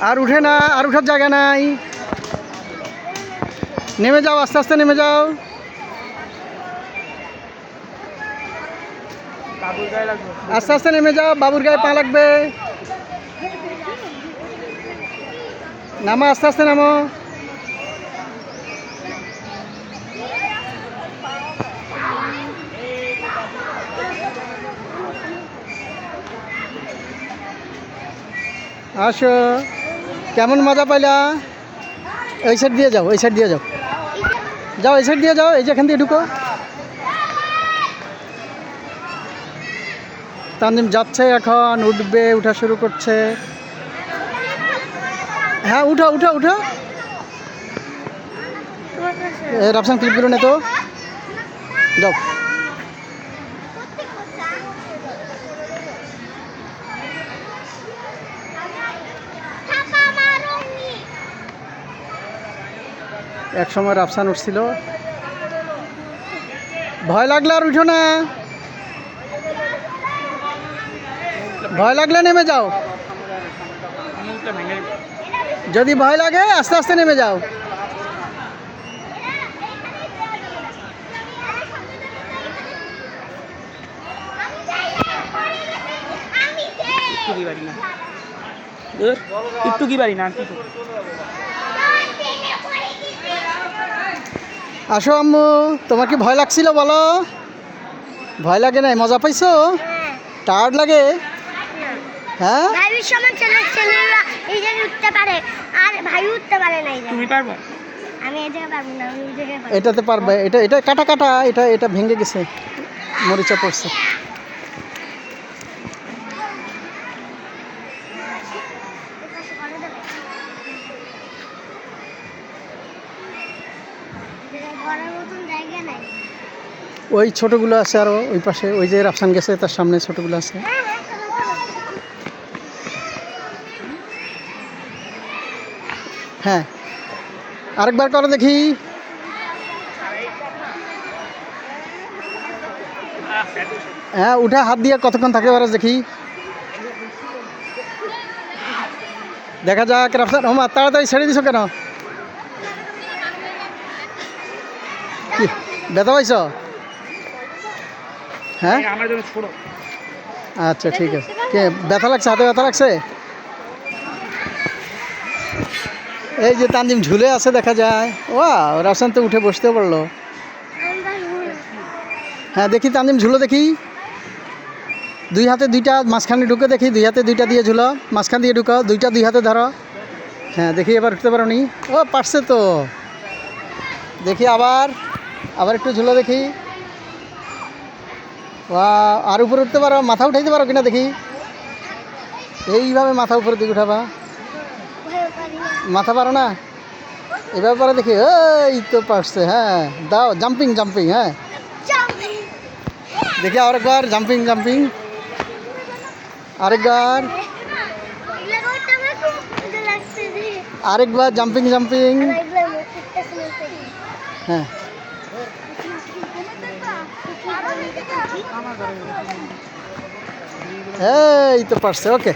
আর উঠে না, আর উঠার জায়গা নাই। নেমে যাও, আস্তে আস্তে নেমে যাও। আস্তে আস্তে নেমে যাও, বাবুর গায়ে পা লাগবে। নামো, আস্তে আস্তে নামো। আসো, কেমন মজা পাইলা? এই সাইড দিয়ে যাও, এই সাইড দিয়ে যাও, যাও এই সাইড দিয়ে যাও, এই যে এখান দিয়ে ঢুকো। তানজিম যাচ্ছে, এখন উঠবে, উঠা শুরু করছে। হ্যাঁ উঠো উঠো উঠো। রাফসান ক্লিপগুলো নে তো, যাও। এক সময় রাফসান উঠছিল। ভয় লাগলে আর উঠো না, ভয় লাগলে নেমে যাও। যদি ভয় লাগে আস্তে আস্তে নেমে যাও। একটু কি পারি না। আসো আম্মু, তোমার কি ভয় লাগছিল বলো? ভয় লাগে নাই, মজা পাইছো? টায়ার্ড লাগে? হ্যাঁ উঠতে পারে আর ভাই উঠতে পারে না। তুমি পারবে? আমি এই জায়গায় পারবো না, আমি ওই জায়গায় পারবো। এটাতে পারবে। এটা এটা কাটা কাটা, এটা এটা ভেঙে গেছে, মরিচা পড়ছে। ঘরের মতন জায়গা নাই। ওই ছোটগুলো আছে আরো ওই পাশে, ওই যে রাফসান গেছে তার সামনে ছোটগুলো আছে। হ্যাঁ আরেকবার করো দেখি। হ্যাঁ উঠে হাত দিয়ে কতক্ষণ থাকে পারো দেখি, দেখা যাক। রাফসান ওমা তাড়াতাড়ি ছেড়ে দিছো কেন? কি ব্যথা পাইছ? হ্যাঁ আচ্ছা ঠিক আছে। কে ব্যথা লাগছে? হাতে ব্যথা লাগছে? এই যে তানজিম ঝুলে আছে দেখা যায়। ওয়াও, রাফসান তো উঠে বসতেও পারলো। হ্যাঁ দেখি তানজিম ঝুলো দেখি, দুই হাতে দুইটা মাঝখানে ঢুকে দেখি, দুই হাতে দুইটা দিয়ে ঝুলো, মাঝখান দিয়ে ঢুকাও, দুইটা দুই হাতে ধরো। হ্যাঁ দেখি এবার উঠতে পারো নি? ও পারছে তো। দেখি আবার, আবার একটু ঝুলো দেখি। আর উপরে উঠতে পারো? মাথা উঠাইতে পারো কিনা দেখি। এইভাবে মাথা উপরের দিকে উঠাবা। মাথা পারো না? এভাবে পারো দেখি। এই তো পারছে। হ্যাঁ দাও জাম্পিং জাম্পিং। হ্যাঁ দেখি আরেকবার জাম্পিং জাম্পিং, আরেকবার, আরেকবার জাম্পিং জাম্পিং। হ্যাঁ এই তো পারছে। ওকে।